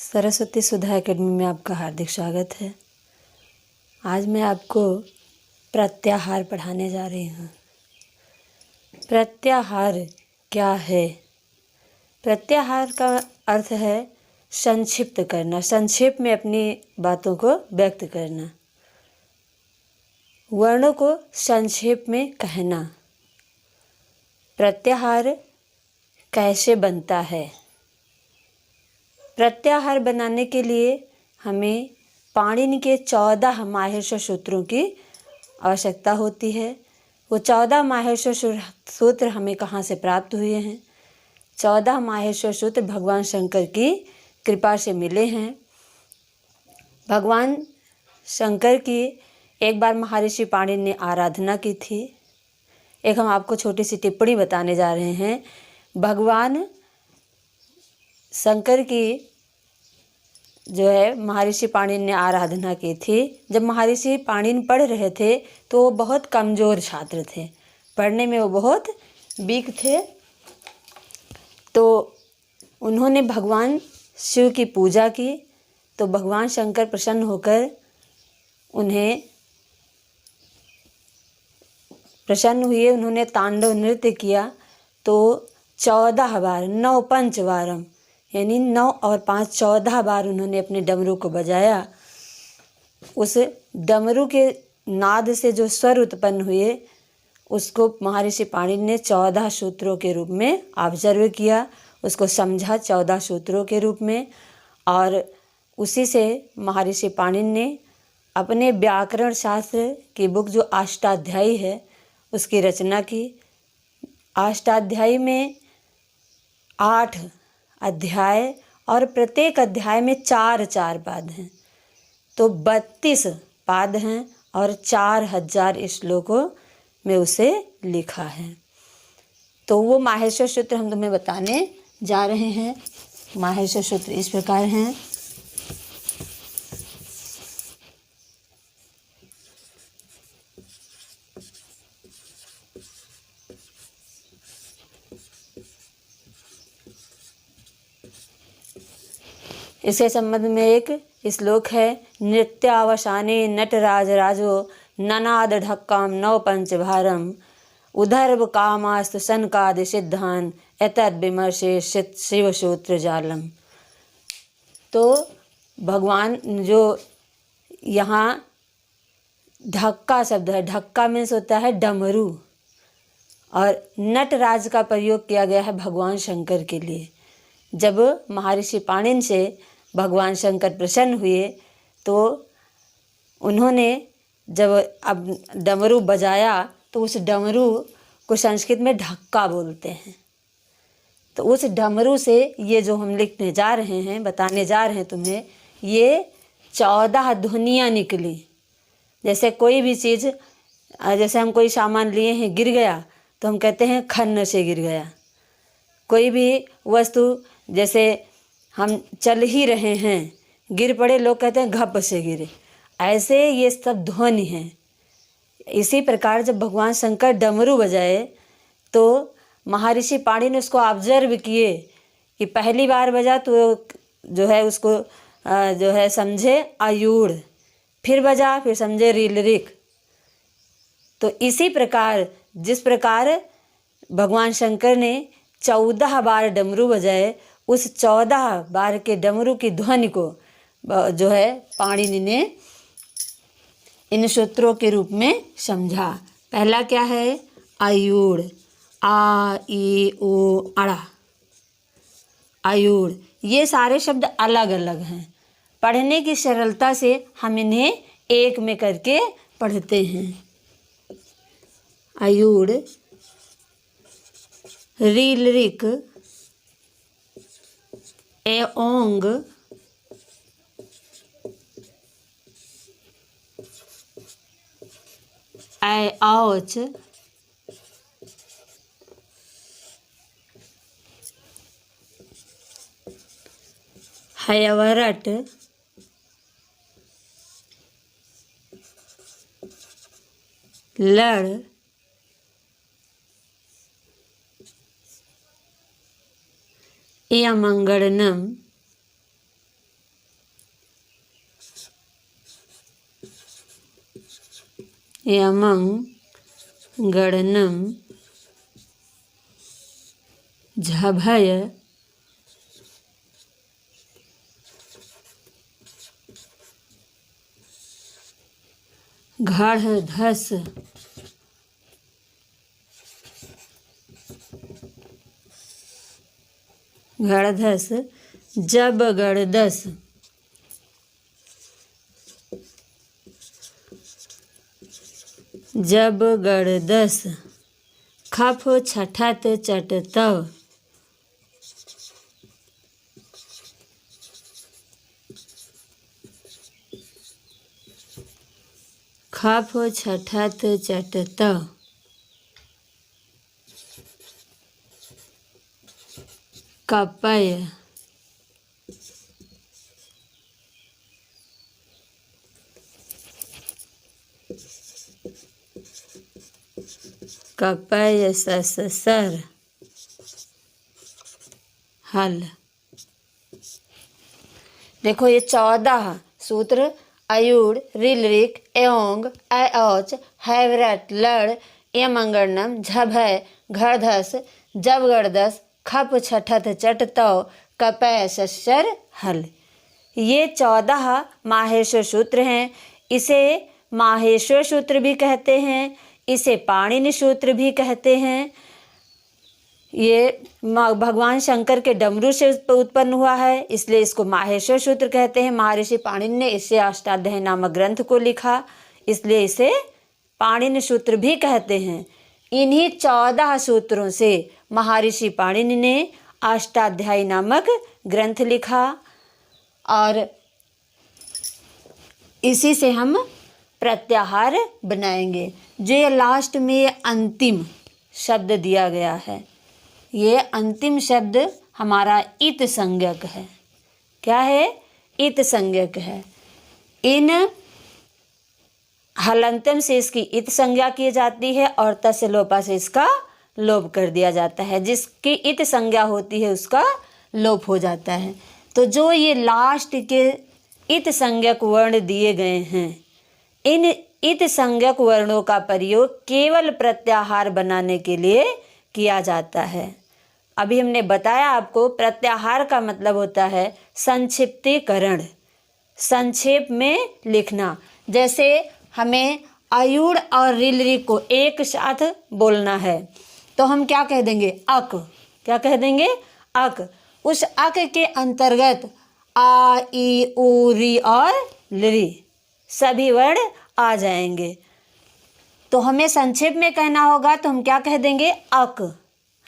सरस्वती सुधा academy में आपका हार्दिक स्वागत है। आज मैं आपको प्रत्याहार पढ़ाने जा रही हूँ। प्रत्याहार क्या है? प्रत्याहार का अर्थ है संक्षिप्त करना, संक्षेप में अपनी बातों को व्यक्त करना, वर्णों को संक्षेप में कहना। प्रत्याहार कैसे बनता है? प्रत्याहार बनाने के लिए हमें पाणिनि के 14 माहेश्वर सूत्रों की आवश्यकता होती है। वो 14 माहेश्वर सूत्र हमें कहाँ से प्राप्त हुए हैं? 14 माहेश्वर सूत्र भगवान शंकर की कृपा से मिले हैं। भगवान शंकर की एक बार महर्षि पाणिनि ने आराधना की थी। एक हम आपको छोटी सी टिप्पणी बताने जा रहे हैं। भगवान शंकर की जो है महर्षि पाणिनि ने आराधना की थी। जब महर्षि पाणिनि पढ़ रहे थे तो वो बहुत कमज़ोर छात्र थे, पढ़ने में वो बहुत वीक थे। तो उन्होंने भगवान शिव की पूजा की तो भगवान शंकर प्रसन्न होकर उन्हें प्रसन्न हुए। उन्होंने तांडव नृत्य किया तो 14 बार 9 पंचवारम यानी 9 और 5 14 बार उन्होंने अपने डमरू को बजाया। उस डमरू के नाद से जो स्वर उत्पन्न हुए उसको महर्षि पाणिनि ने 14 सूत्रों के रूप में ऑब्जर्व किया, उसको समझा 14 सूत्रों के रूप में। और उसी से महर्षि पाणिनि ने अपने व्याकरण शास्त्र की बुक जो अष्टाध्यायी है उसकी रचना की। अष्टाध्यायी में 8 अध्याय और प्रत्येक अध्याय में 4-4 पाद हैं, तो 32 पाद हैं और 4000 श्लोकों में उसे लिखा है। तो वो माहेश्वर सूत्र हम तुम्हें बताने जा रहे हैं। माहेश्वर सूत्र इस प्रकार हैं। इसके संबंध में एक श्लोक है। नृत्यावसाने नटराज राजो ननाद ढक्काम 9 पंचभारम उधर्व कामास्तु सनकादि सिद्धान एतद विमर्शे शिवसूत्र जालम। तो भगवान जो यहाँ ढक्का शब्द है, ढक्का मीन्स होता है डमरू, और नटराज का प्रयोग किया गया है भगवान शंकर के लिए। जब महर्षि पाणिनि से भगवान शंकर प्रसन्न हुए तो उन्होंने जब अब डमरू बजाया तो उस डमरू को संस्कृत में ढक्का बोलते हैं। तो उस डमरू से ये जो हम लिखने जा रहे हैं, बताने जा रहे हैं तुम्हें, ये 14 ध्वनियाँ निकली। जैसे कोई भी चीज़, जैसे हम कोई सामान लिए हैं गिर गया तो हम कहते हैं खन्न से गिर गया। कोई भी वस्तु, जैसे हम चल ही रहे हैं गिर पड़े, लोग कहते हैं घप से गिरे। ऐसे ये सब ध्वनि हैं। इसी प्रकार जब भगवान शंकर डमरू बजाए तो महर्षि पाणिनि ने उसको ऑब्जर्व किए कि पहली बार बजा तो जो है उसको जो है समझे आयूढ़, फिर बजा फिर समझे रीलरिक। तो इसी प्रकार जिस प्रकार भगवान शंकर ने 14 बार डमरू बजाए, उस 14 बार के डमरू की ध्वनि को जो है पाणिनि ने इन सूत्रों के रूप में समझा। पहला क्या है? आयूढ़, आ ई ओ अड़ा, आयूढ़। ये सारे शब्द अलग अलग हैं। पढ़ने की सरलता से हम इन्हें एक में करके पढ़ते हैं। आयूढ़, रीलरिक, एओंग, ऐ औच, हयवरट, लड़, यमंगड़नम, यमं गणनं झभय घढ़धस घड़धस जब गड़दस जब गड़दस खफ छठत चटतव खफ छठत चटतव कपय कपय सससर हल। देखो ये 14 सूत्र अयूड़ रिल रिक एओंग ऐच हैवरट लड़ यमंगणम झभय घड़धस जब गड़दस खप छठत चटतव कपय सस्सर हल। ये 14 माहेश्वर सूत्र हैं। इसे माहेश्वर सूत्र भी कहते हैं, इसे पाणिनि सूत्र भी कहते हैं। ये भगवान शंकर के डमरू से उत्पन्न हुआ है, इसलिए इसको माहेश्वर सूत्र कहते हैं। महर्षि पाणिनि ने इसे अष्टाध्यायी नामक ग्रंथ को लिखा, इसलिए इसे पाणिनि सूत्र भी कहते हैं। इन्हीं 14 सूत्रों से महर्षि पाणिनि ने अष्टाध्यायी नामक ग्रंथ लिखा और इसी से हम प्रत्याहार बनाएंगे। जो ये लास्ट में ये अंतिम शब्द दिया गया है, ये अंतिम शब्द हमारा इत संज्ञक है। क्या है? इत संज्ञक है। इन हलंतम से इसकी इत संज्ञा की जाती है और तस्य लोपा से इसका लोप कर दिया जाता है। जिसकी इत संज्ञा होती है उसका लोप हो जाता है। तो जो ये लास्ट के इत संज्ञक वर्ण दिए गए हैं, इन इत संज्ञक वर्णों का प्रयोग केवल प्रत्याहार बनाने के लिए किया जाता है। अभी हमने बताया आपको, प्रत्याहार का मतलब होता है संक्षिप्तीकरण, संक्षेप में लिखना। जैसे हमें अयूड़ और रिलरी को एक साथ बोलना है तो हम क्या कह देंगे? अक। क्या कह देंगे? अक। उस अक के अंतर्गत आ, ई, उ, री और लरी सभी वर्ण आ जाएंगे। तो हमें संक्षेप में कहना होगा तो हम क्या कह देंगे? अक।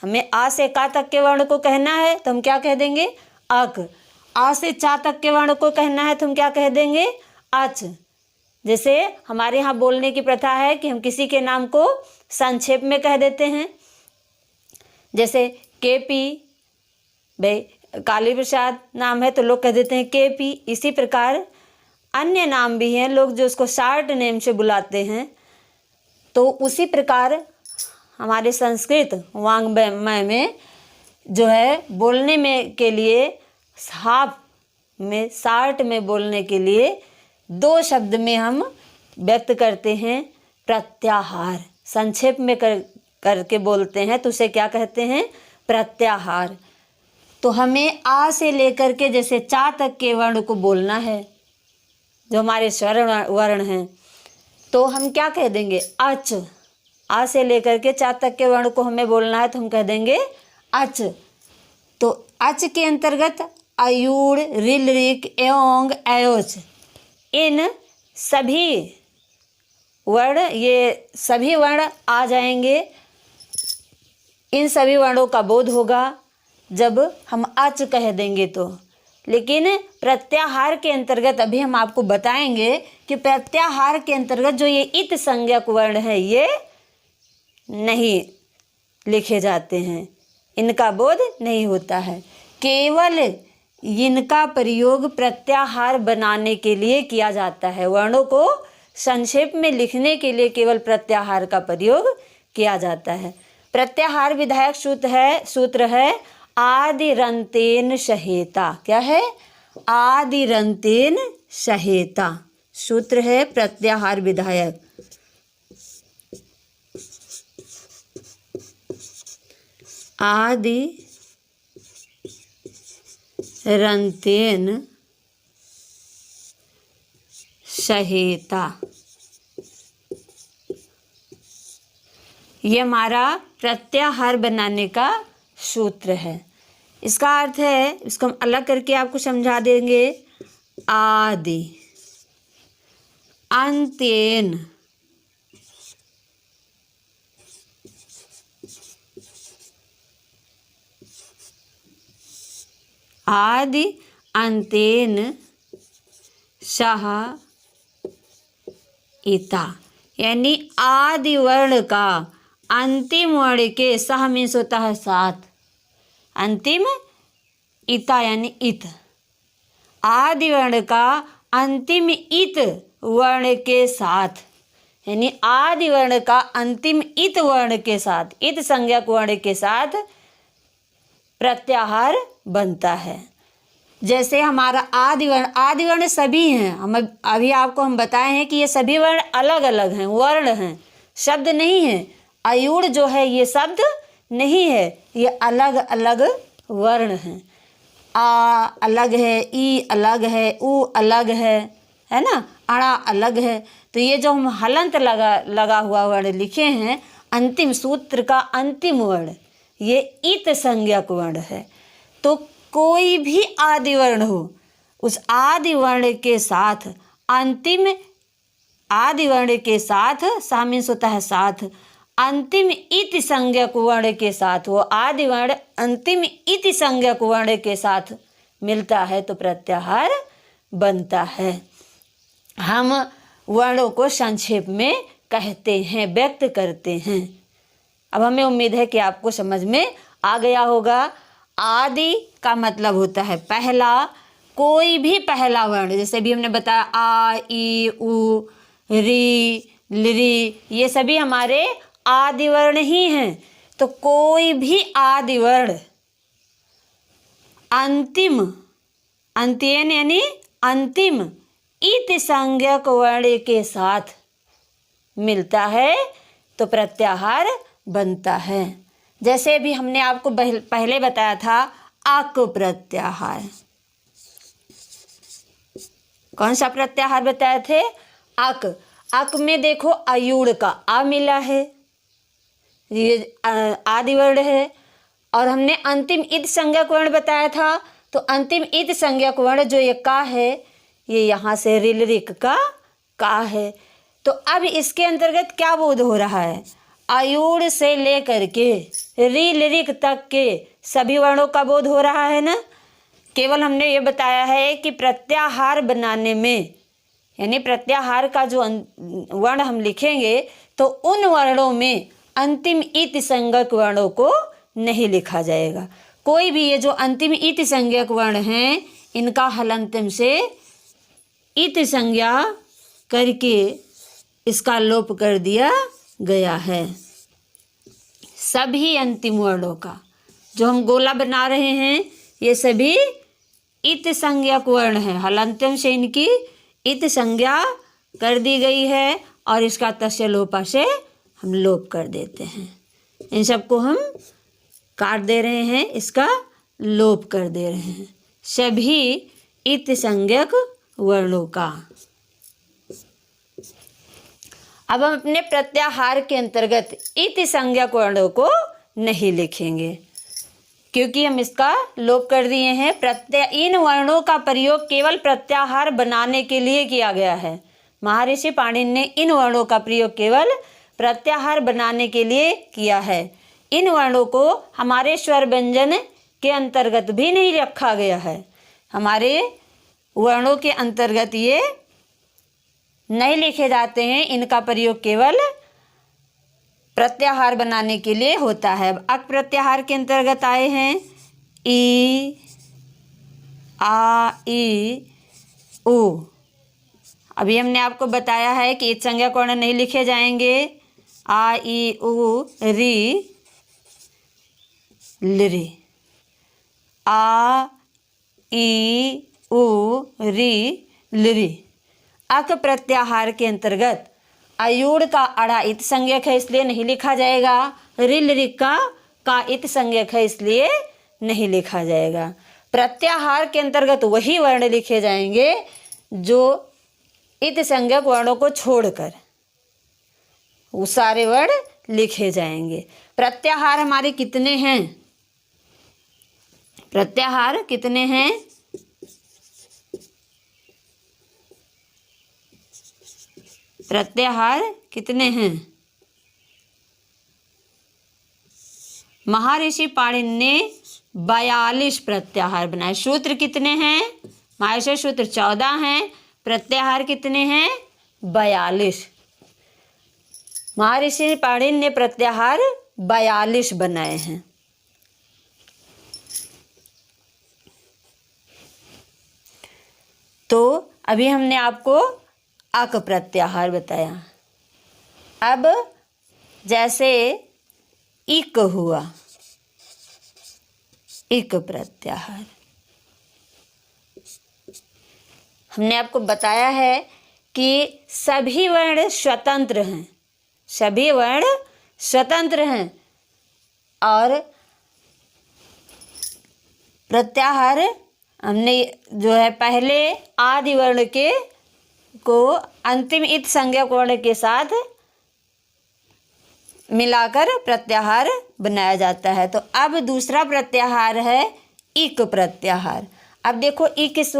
हमें आ से का तक के वर्ण को कहना है तो हम क्या कह देंगे? अक। आ से चा तक के वर्ण को कहना है तो हम क्या कह देंगे? अच। जैसे हमारे यहाँ बोलने की प्रथा है कि हम किसी के नाम को संक्षेप में कह देते हैं। जैसे केपी, भाई काली प्रसाद नाम है तो लोग कह देते हैं केपी। इसी प्रकार अन्य नाम भी हैं लोग जो उसको शार्ट नेम से बुलाते हैं। तो उसी प्रकार हमारे संस्कृत वाङ्मय में जो है बोलने में के लिए हाफ में शार्ट में बोलने के लिए 2 शब्द में हम व्यक्त करते हैं प्रत्याहार। संक्षेप में करके बोलते हैं तो उसे क्या कहते हैं? प्रत्याहार। तो हमें आ से लेकर के जैसे चा तक के वर्ण को बोलना है, जो हमारे स्वर वर्ण हैं, तो हम क्या कह देंगे? अच। आ से लेकर के चा तक के वर्ण को हमें बोलना है तो हम कह देंगे अच। तो अच के अंतर्गत अयूड़, रिल रिक, एओंग, ऐच, इन सभी वर्ण, ये सभी वर्ण आ जाएंगे। इन सभी वर्णों का बोध होगा जब हम अच कह देंगे तो। लेकिन प्रत्याहार के अंतर्गत अभी हम आपको बताएंगे कि प्रत्याहार के अंतर्गत जो ये इत संज्ञक वर्ण है ये नहीं लिखे जाते हैं, इनका बोध नहीं होता है। केवल इनका प्रयोग प्रत्याहार बनाने के लिए किया जाता है। वर्णों को संक्षेप में लिखने के लिए केवल प्रत्याहार का प्रयोग किया जाता है। प्रत्याहार विधायक सूत्र है आदिरंतेन सहेता। क्या है? आदिरंतेन सहेता सूत्र है प्रत्याहार विधायक। आदि रंतेन सहेता। ये हमारा प्रत्याहार बनाने का सूत्र है। इसका अर्थ है, इसको हम अलग करके आपको समझा देंगे। आदि अंतेन आदि अंतेन सह इता, यानी आदि वर्ण का अंतिम वर्ण के सह मीन्स होता है साथ, अंतिम इता यानी इत, आदि वर्ण का अंतिम इत वर्ण के साथ, यानी आदि वर्ण का अंतिम इत वर्ण के साथ, इत संज्ञक वर्ण के साथ प्रत्याहार बनता है। जैसे हमारा आदि वर्ण सभी हैं, हम अभी आपको हम बताए हैं कि ये सभी वर्ण अलग अलग हैं, वर्ण हैं, शब्द नहीं है। अयूढ़ जो है ये शब्द नहीं है, ये अलग अलग वर्ण हैं। आ अलग है, ई अलग है, ऊ अलग है ना, अड़ा अलग है। तो ये जो हम हलंत लगा हुआ वर्ण लिखे हैं, अंतिम सूत्र का अंतिम वर्ण ये इत संज्ञक वर्ण है। तो कोई भी आदि वर्ण हो, उस आदि वर्ण के साथ अंतिम आदि वर्ण के साथ मीन्स होता है साथ, अंतिम इति संज्ञक वर्ण के साथ, वो आदि वर्ण अंतिम इति संज्ञक वर्ण के साथ मिलता है तो प्रत्याहार बनता है। हम वर्णों को संक्षेप में कहते हैं, व्यक्त करते हैं। अब हमें उम्मीद है कि आपको समझ में आ गया होगा। आदि का मतलब होता है पहला, कोई भी पहला वर्ण, जैसे भी हमने बताया आ, ई, उ, री, लिरी, ये सभी हमारे आदि वर्ण ही हैं। तो कोई भी आदि वर्ण अंतिम, अंत्यन यानी अंतिम इत संज्ञक वर्ण के साथ मिलता है तो प्रत्याहार बनता है। जैसे भी हमने आपको पहले बताया था अक प्रत्याहार, कौन सा प्रत्याहार बताए थे? अक। अक में देखो अयूढ़ का आ मिला है, ये आदि वर्ण है, और हमने अंतिम इत संज्ञक वर्ण बताया था। तो अंतिम इत संज्ञक वर्ण जो ये का है, ये यहाँ से रिलरिक का है। तो अब इसके अंतर्गत क्या बोध हो रहा है? अयूढ़ से लेकर के रिलरिक तक के सभी वर्णों का बोध हो रहा है ना। केवल हमने ये बताया है कि प्रत्याहार बनाने में, यानी प्रत्याहार का जो वर्ण हम लिखेंगे तो उन वर्णों में अंतिम इत संज्ञक वर्णों को नहीं लिखा जाएगा। कोई भी ये जो अंतिम इत संज्ञक वर्ण हैं, इनका हलंतम से इत संज्ञा करके इसका लोप कर दिया गया है। सभी अंतिम वर्णों का जो हम गोला बना रहे हैं, ये सभी इत संज्ञक वर्ण है। हलंतम से इनकी इत संज्ञा कर दी गई है और इसका तस्य लोपा से हम लोप कर देते हैं। इन सबको हम काट दे रहे हैं, इसका लोप कर दे रहे हैं, सभी इत संज्ञक वर्णों का। अब हम अपने प्रत्याहार के अंतर्गत इत संज्ञक वर्णों को नहीं लिखेंगे, क्योंकि हम इसका लोप कर दिए हैं। इन वर्णों का प्रयोग केवल प्रत्याहार बनाने के लिए किया गया है। महर्षि पाणिनि ने इन वर्णों का प्रयोग केवल प्रत्याहार बनाने के लिए किया है। इन वर्णों को हमारे स्वर व्यंजन के अंतर्गत भी नहीं रखा गया है। हमारे वर्णों के अंतर्गत ये नहीं लिखे जाते हैं। इनका प्रयोग केवल प्रत्याहार बनाने के लिए होता है। अक प्रत्याहार के अंतर्गत आए हैं ई, आ, ई, उ। अभी हमने आपको बताया है कि इत संज्ञक वर्ण नहीं लिखे जाएंगे। आ, ई, उ, री, लिरी। आ, ई, उ, री, लिरी। अक प्रत्याहार के अंतर्गत अयूढ़ का अड़ा इत संज्ञक है, इसलिए नहीं लिखा जाएगा। रिल रिक का का इत संज्ञक है इसलिए नहीं लिखा जाएगा। प्रत्याहार के अंतर्गत वही वर्ण लिखे जाएंगे जो इत संज्ञक वर्णों को छोड़कर, वो सारे वर्ण लिखे जाएंगे। प्रत्याहार हमारे कितने हैं? प्रत्याहार कितने हैं? प्रत्याहार कितने हैं? महर्षि पाणिनि ने 42 प्रत्याहार बनाए। सूत्र कितने हैं? माहेश्वर सूत्र 14 हैं। प्रत्याहार कितने हैं? 42। महर्षि पाणिनि ने प्रत्याहार 42 बनाए हैं। तो अभी हमने आपको अक प्रत्याहार बताया। अब जैसे इक हुआ, इक प्रत्याहार हमने आपको बताया है कि सभी वर्ण स्वतंत्र हैं, सभी वर्ण स्वतंत्र हैं और प्रत्याहार हमने जो है पहले आदि वर्ण के को अंतिम इत संज्ञक वर्ण के साथ मिलाकर प्रत्याहार बनाया जाता है। तो अब दूसरा प्रत्याहार है इक प्रत्याहार। अब देखो ई किस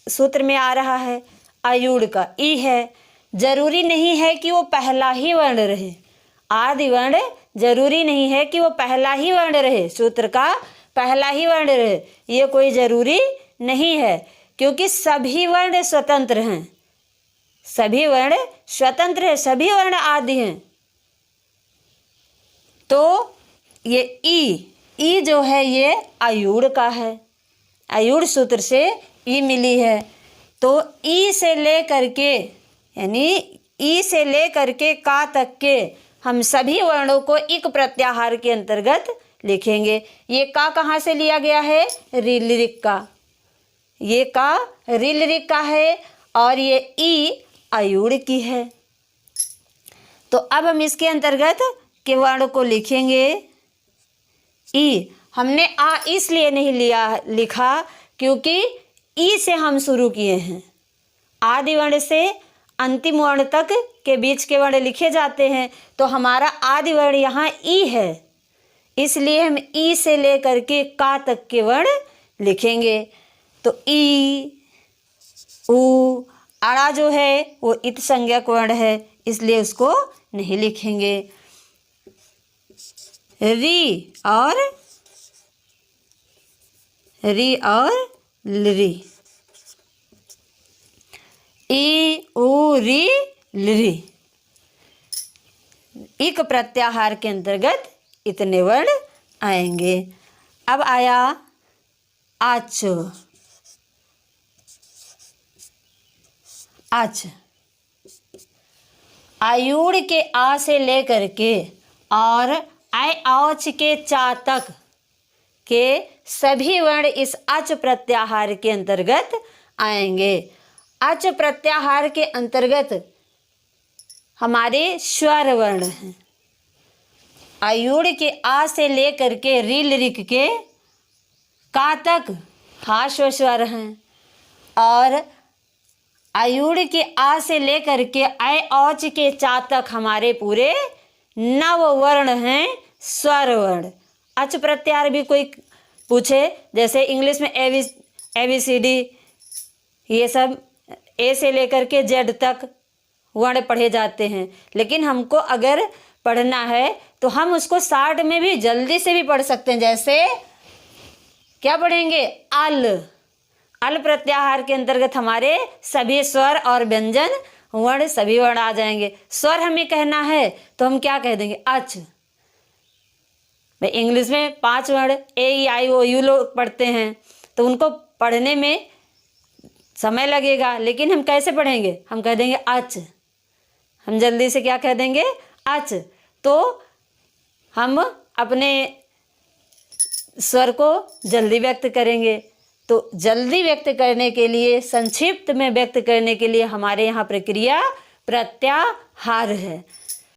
सूत्र में आ रहा है? आयुड़ का ई है। जरूरी नहीं है कि वो पहला ही वर्ण रहे, आदि वर्ण जरूरी नहीं है कि वो पहला ही वर्ण रहे, सूत्र का पहला ही वर्ण रहे, ये कोई जरूरी नहीं है, क्योंकि सभी वर्ण स्वतंत्र हैं, सभी वर्ण स्वतंत्र है, सभी वर्ण आदि हैं। तो ये ई जो है ये आयुड़ का है, आयुड़ सूत्र से ई मिली है। तो ई से ले करके यानी ई से ले करके का तक के हम सभी वर्णों को इक प्रत्याहार के अंतर्गत लिखेंगे। ये का कहाँ से लिया गया है? ऋलिक का, ये का ऋलिक का है और ये ई आयुड़ की है। तो अब हम इसके अंतर्गत के वर्ण को लिखेंगे ई। हमने आ इसलिए नहीं लिखा क्योंकि ई से हम शुरू किए हैं। आदि वर्ण से अंतिम वर्ण तक के बीच के वर्ण लिखे जाते हैं, तो हमारा आदि वर्ण यहाँ ई है, इसलिए हम ई से लेकर के का तक के वर्ण लिखेंगे। तो ई उ आड़ा जो है वो इत संज्ञक वर्ण है, इसलिए उसको नहीं लिखेंगे। री और लरी, ई उ री लरी, इक प्रत्याहार के अंतर्गत इतने वर्ण आएंगे। अब आया आच, आच आयुड़ के आ से लेकर के और ऐ औच के चा तक के सभी वर्ण इस अच प्रत्याहार के अंतर्गत आएंगे। अच प्रत्याहार के अंतर्गत हमारे स्वर वर्ण हैं। आयुड़ के आ से लेकर के ऋलिक के का तक हाश्व स्वर हैं और आयुड़ के आ से लेकर के ऐ औच के चा तक हमारे पूरे 9 वर्ण हैं, स्वर वर्ण। अच प्रत्याहार भी कोई पूछे, जैसे इंग्लिश में ABCD ये सब ए से लेकर के जेड तक वर्ण पढ़े जाते हैं, लेकिन हमको अगर पढ़ना है तो हम उसको शॉर्ट में भी जल्दी से भी पढ़ सकते हैं। जैसे क्या पढ़ेंगे? अल प्रत्याहार के अंतर्गत हमारे सभी स्वर और व्यंजन वर्ण सभी वर्ण आ जाएंगे। स्वर हमें कहना है तो हम क्या कह देंगे? अच। इंग्लिश में 5 वर्ण AEIOU लोग पढ़ते हैं, तो उनको पढ़ने में समय लगेगा, लेकिन हम कैसे पढ़ेंगे? हम कह देंगे अच। हम जल्दी से क्या कह देंगे? अच। तो हम अपने स्वर को जल्दी व्यक्त करेंगे। तो जल्दी व्यक्त करने के लिए, संक्षिप्त में व्यक्त करने के लिए हमारे यहाँ प्रक्रिया प्रत्याहार है।